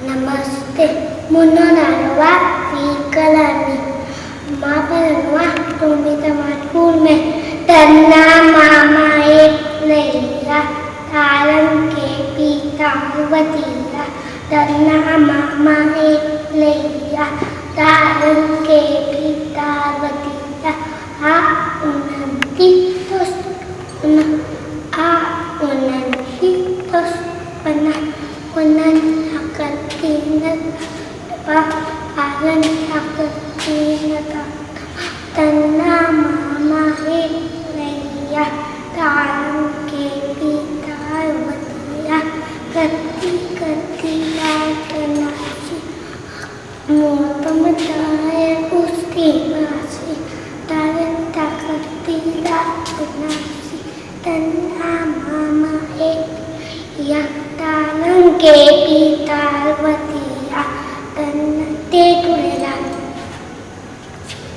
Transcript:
नमस्ते मुन्नोनारवा विकलानी माँ परनवा तुम्हें तमाम स्कूल में तन्ना मामा एक लैला तारन के पिता वतीला तन्ना मामा एक लैला तारन के पिता वतीला आ उन्नति tos pernah unan akatina pa agan akatina tanna mama leya taran ke pita watiya kati kati la kenasi motam daya usti nasi taran takati la kenasi tanna mama या तारन के पिता वतीया तन्ना ते